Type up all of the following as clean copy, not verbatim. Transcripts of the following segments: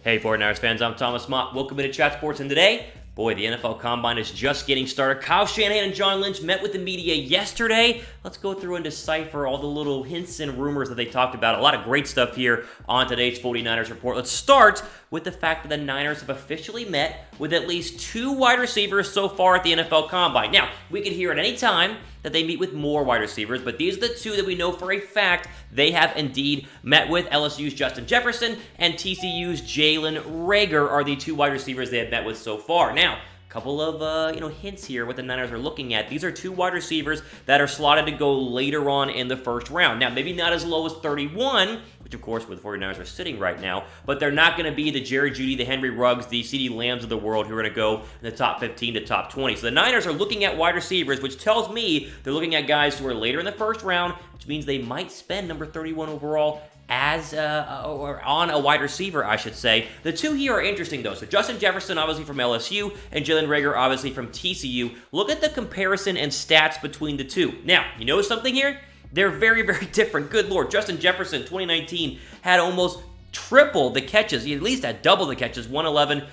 Hey 49ers fans, I'm Thomas Mott. Welcome to Chat Sports, and today, boy, the NFL Combine is just getting started. Kyle Shanahan and John Lynch met with the media yesterday. Let's go through and decipher all the little hints and rumors that they talked about. A lot of great stuff here on today's 49ers Report. Let's start with the fact that the Niners have officially met with at least 2 wide receivers so far at the NFL Combine. Now, we can hear at any time that they meet with more wide receivers, but these are the 2 that we know for a fact they have indeed met with. LSU's Justin Jefferson and TCU's Jalen Reagor are the 2 wide receivers they have met with so far. Now, a couple of hints here what the Niners are looking at. These are 2 wide receivers that are slotted to go later on in the first round. Now, maybe not as low as 31, which of course where the 49ers are sitting right now, but they're not going to be the Jerry Jeudy, the Henry Ruggs, the CeeDee Lambs of the world who are going to go in the top 15 to top 20. So the Niners are looking at wide receivers, which tells me they're looking at guys who are later in the first round, which means they might spend number 31 overall as or on a wide receiver, I should say. The 2 here are interesting, though. So Justin Jefferson, obviously from LSU, and Jalen Reagor, obviously from TCU. Look at the comparison and stats between the 2. Now, you notice something here? They're very, very different. Good Lord. Justin Jefferson, 2019, had almost triple the catches. He at least had double the catches, 111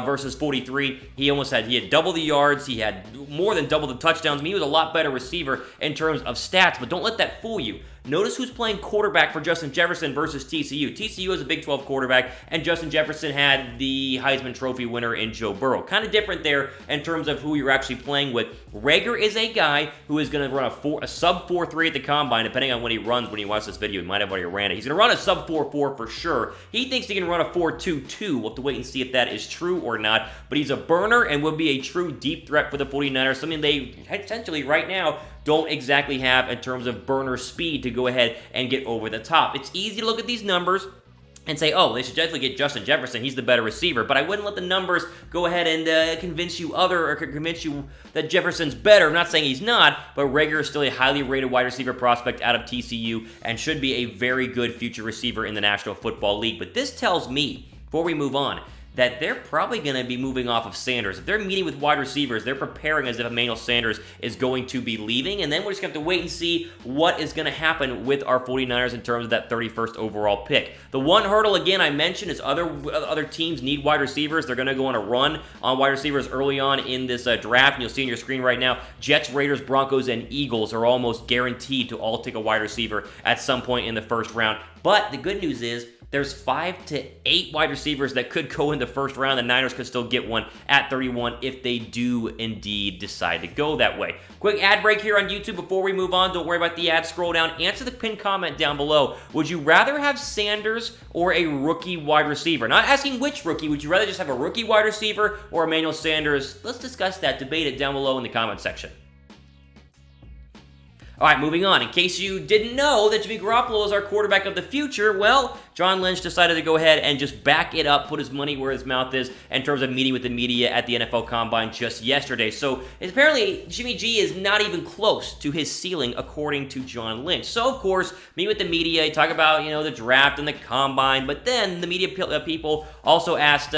versus 43. He had double the yards. He had more than double the touchdowns. I mean, he was a lot better receiver in terms of stats, but don't let that fool you. Notice who's playing quarterback for Justin Jefferson versus TCU. TCU is a Big 12 quarterback, and Justin Jefferson had the Heisman Trophy winner in Joe Burrow. Kind of different there in terms of who you're actually playing with. Reagor is a guy who is going to run a sub 4.3 at the Combine, depending on when he runs. When you watch this video, he might have already ran it. He's going to run a sub 4.4 for sure. He thinks he can run a 4.22. We'll have to wait and see if that is true or not, but he's a burner and will be a true deep threat for the 49ers, something they essentially right now don't exactly have in terms of burner speed to go ahead and get over the top. It's easy to look at these numbers and say, oh, they should definitely get Justin Jefferson. He's the better receiver. But I wouldn't let the numbers go ahead and convince you that Jefferson's better. I'm not saying he's not, but Reagor is still a highly rated wide receiver prospect out of TCU and should be a very good future receiver in the National Football League. But this tells me, before we move on, that they're probably going to be moving off of Sanders. If they're meeting with wide receivers, they're preparing as if Emmanuel Sanders is going to be leaving, and then we're just going to have to wait and see what is going to happen with our 49ers in terms of that 31st overall pick. The one hurdle, again, I mentioned is other teams need wide receivers. They're going to go on a run on wide receivers early on in this draft, and you'll see on your screen right now, Jets, Raiders, Broncos, and Eagles are almost guaranteed to all take a wide receiver at some point in the first round. But the good news is, there's 5 to 8 wide receivers that could go in the first round. The Niners could still get one at 31 if they do indeed decide to go that way. Quick ad break here on YouTube before we move on. Don't worry about the ad. Scroll down. Answer the pinned comment down below. Would you rather have Sanders or a rookie wide receiver? Not asking which rookie. Would you rather just have a rookie wide receiver or Emmanuel Sanders? Let's discuss that. Debate it down below in the comment section. All right, moving on. In case you didn't know that Jimmy Garoppolo is our quarterback of the future, well, John Lynch decided to go ahead and just back it up, put his money where his mouth is in terms of meeting with the media at the NFL Combine just yesterday. So apparently, Jimmy G is not even close to his ceiling, according to John Lynch. So, of course, meet with the media, talk about, the draft and the Combine, but then the media people also asked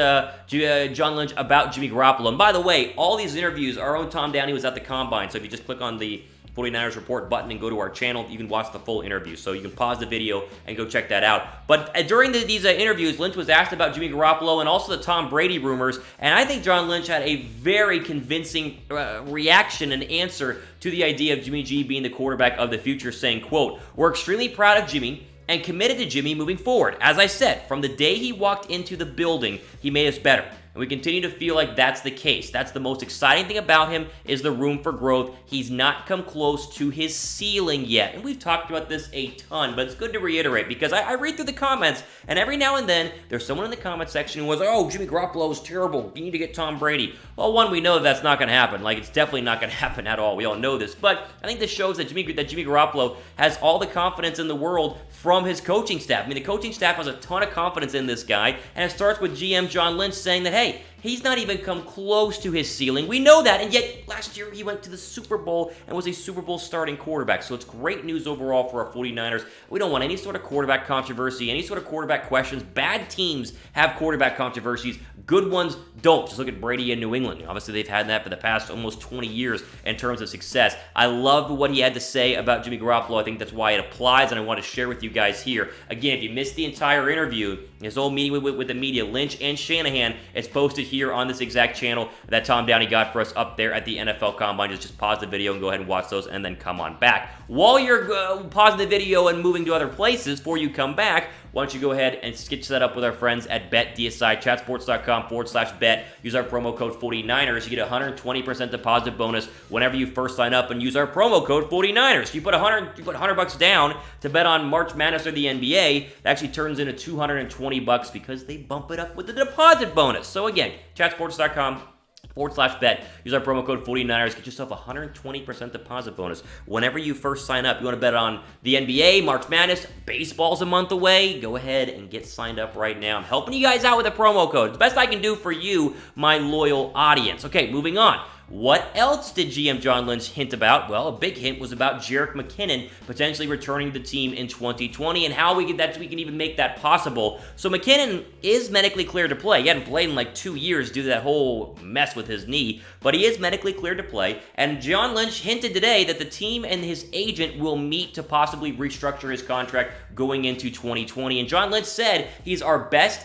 John Lynch about Jimmy Garoppolo. And by the way, all these interviews, our own Tom Downey was at the Combine, so if you just click on the 49ers Report button and go to our channel, you can watch the full interview. So you can pause the video and go check that out. But during these interviews, Lynch was asked about Jimmy Garoppolo and also the Tom Brady rumors, and I think John Lynch had a very convincing reaction and answer to the idea of Jimmy G being the quarterback of the future, saying, quote, "We're extremely proud of Jimmy and committed to Jimmy moving forward. As I said, from the day he walked into the building, he made us better. And we continue to feel like that's the case. That's the most exciting thing about him is the room for growth. He's not come close to his ceiling yet." And we've talked about this a ton, but it's good to reiterate because I read through the comments, and every now and then there's someone in the comment section who was like, "Oh, Jimmy Garoppolo is terrible. You need to get Tom Brady." Well, one, we know that's not going to happen. Like, it's definitely not going to happen at all. We all know this. But I think this shows that Jimmy Garoppolo has all the confidence in the world from his coaching staff. I mean, the coaching staff has a ton of confidence in this guy, and it starts with GM John Lynch saying that, hey, He's not even come close to his ceiling. We know that, and yet last year he went to the Super Bowl and was a Super Bowl starting quarterback. So it's great news overall for our 49ers. We don't want any sort of quarterback controversy, any sort of quarterback questions. Bad teams have quarterback controversies. Good ones don't. Just look at Brady in New England. Obviously, they've had that for the past almost 20 years in terms of success. I love what he had to say about Jimmy Garoppolo. I think that's why it applies, and I want to share with you guys here. Again, if you missed the entire interview, his whole meeting with the media, Lynch and Shanahan, it's posted here on this exact channel that Tom Downey got for us up there at the NFL Combine. Just pause the video and go ahead and watch those, and then come on back. While you're pausing the video and moving to other places before you come back, why don't you go ahead and sketch that up with our friends at BetDSI, chatsports.com/bet. Use our promo code 49ers. You get a 120% deposit bonus whenever you first sign up and use our promo code 49ers. You put $100 down to bet on March Madness or the NBA. It actually turns into $220 because they bump it up with the deposit bonus. So again, chatsports.com/bet. Use our promo code 49ers. Get yourself a 120% deposit bonus whenever you first sign up. You want to bet on the NBA, March Madness, baseball's a month away. Go ahead and get signed up right now. I'm helping you guys out with a promo code. It's the best I can do for you, my loyal audience. Okay, moving on. What else did GM John Lynch hint about? Well, a big hint was about Jerick McKinnon potentially returning to the team in 2020 and how we can even make that possible. So McKinnon is medically cleared to play. He hadn't played in like 2 years due to that whole mess with his knee, but he is medically cleared to play. And John Lynch hinted today that the team and his agent will meet to possibly restructure his contract going into 2020. And John Lynch said he's our best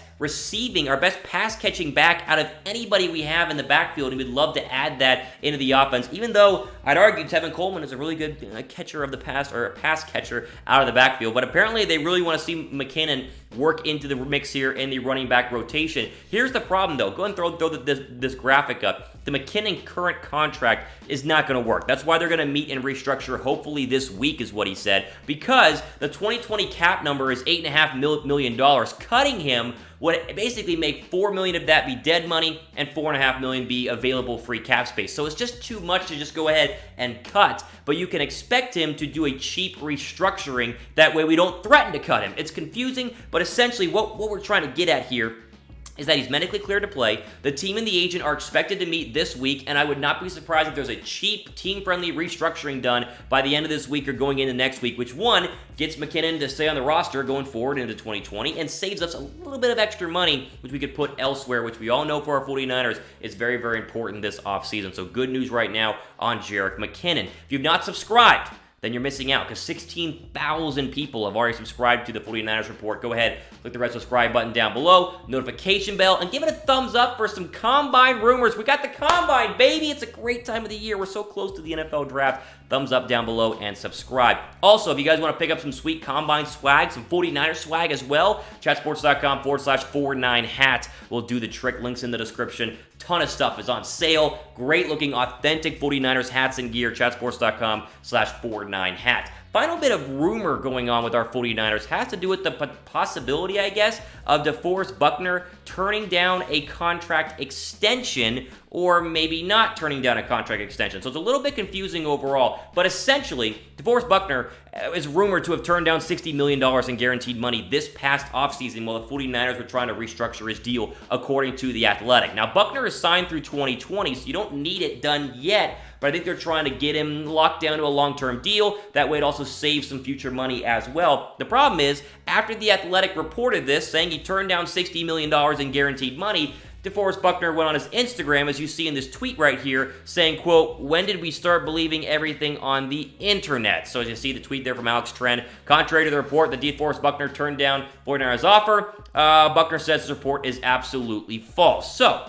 pass catching back out of anybody we have in the backfield, and we'd love to add that into the offense, even though I'd argue Tevin Coleman is a really good catcher of the pass, or a pass catcher out of the backfield. But apparently they really want to see McKinnon work into the mix here in the running back rotation. Here's the problem, though. Go ahead and throw this graphic up. The McKinnon current contract is not going to work. That's why they're going to meet and restructure hopefully this week, is what he said, because the 2020 cap number is $8.5 million. Cutting him would basically make $4 million of that be dead money and $4.5 million be available free cap space. So it's just too much to just go ahead and cut, but you can expect him to do a cheap restructuring. That way we don't threaten to cut him. It's confusing, but essentially what we're trying to get at here is that he's medically cleared to play. The team and the agent are expected to meet this week, and I would not be surprised if there's a cheap, team-friendly restructuring done by the end of this week or going into next week, which, one, gets McKinnon to stay on the roster going forward into 2020 and saves us a little bit of extra money, which we could put elsewhere, which we all know for our 49ers is very, very important this offseason. So good news right now on Jerick McKinnon. If you've not subscribed, then you're missing out, because 16,000 people have already subscribed to the 49ers Report. Go ahead, click the red subscribe button down below, notification bell, and give it a thumbs up for some Combine rumors. We got the Combine, baby! It's a great time of the year. We're so close to the NFL Draft. Thumbs up down below and subscribe. Also, if you guys want to pick up some sweet Combine swag, some 49ers swag as well, chatsports.com/49hat will do the trick. Links in the description. Ton of stuff is on sale. Great looking, authentic 49ers hats and gear. Chatsports.com/49hat. Final bit of rumor going on with our 49ers has to do with the possibility, I guess, of DeForest Buckner turning down a contract extension, or maybe not turning down a contract extension. So it's a little bit confusing overall, but essentially, DeForest Buckner is rumored to have turned down $60 million in guaranteed money this past offseason while the 49ers were trying to restructure his deal, according to The Athletic. Now, Buckner is signed through 2020, so you don't need it done yet, but I think they're trying to get him locked down to a long-term deal. That way it also saves some future money as well. The problem is, after The Athletic reported this, saying he turned down $60 million in guaranteed money, DeForest Buckner went on his Instagram, as you see in this tweet right here, saying, quote, "When did we start believing everything on the internet?" So as you see the tweet there from Alex Trent, contrary to the report that DeForest Buckner turned down 49ers' offer, Buckner says this report is absolutely false. So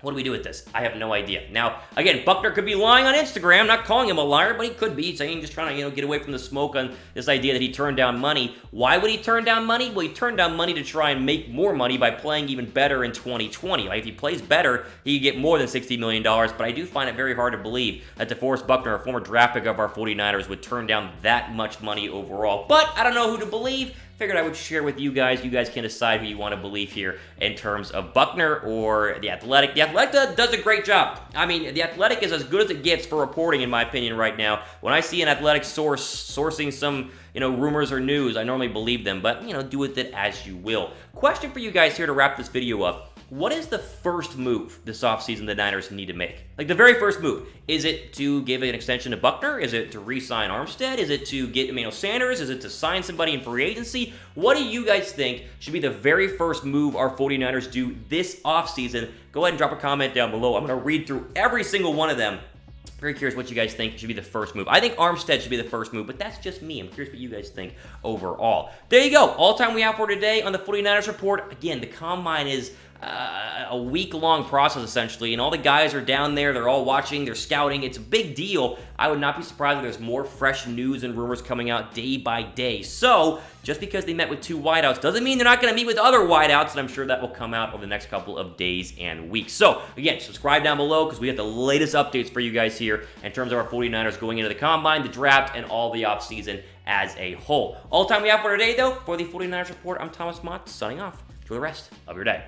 what do we do with this? I have no idea. Now, again, Buckner could be lying on Instagram. I'm not calling him a liar, but he could be saying, just trying to, get away from the smoke on this idea that he turned down money. Why would he turn down money? Well, he turned down money to try and make more money by playing even better in 2020. Like, if he plays better, he could get more than $60 million, but I do find it very hard to believe that DeForest Buckner, a former draft pick of our 49ers, would turn down that much money overall. But I don't know who to believe. Figured I would share with you guys. You guys can decide who you want to believe here in terms of Buckner or The Athletic. The Athletic does a great job. I mean, The Athletic is as good as it gets for reporting, in my opinion, right now. When I see an Athletic source sourcing some, rumors or news, I normally believe them, but, do with it as you will. Question for you guys here to wrap this video up. what is the first move this offseason the Niners need to make? Like the very first move. Is it to give an extension to Buckner? Is it to re-sign Armstead? Is it to get Emmanuel Sanders? Is it to sign somebody in free agency? What do you guys think should be the very first move our 49ers do this offseason? Go ahead and drop a comment down below. I'm going to read through every single one of them. Very curious what you guys think should be the first move. I think Armstead should be the first move, but that's just me. I'm curious what you guys think overall. There you go. All time we have for today on the 49ers Report. Again, the Combine is a week-long process, essentially, and all the guys are down there. They're all watching. They're scouting. It's a big deal. I would not be surprised if there's more fresh news and rumors coming out day by day. So, just because they met with 2 wideouts doesn't mean they're not going to meet with other wideouts, and I'm sure that will come out over the next couple of days and weeks. So, again, subscribe down below because we have the latest updates for you guys here in terms of our 49ers going into the Combine, the draft, and all the offseason as a whole. All the time we have for today, though, for the 49ers Report, I'm Thomas Mott, signing off. Enjoy the rest of your day.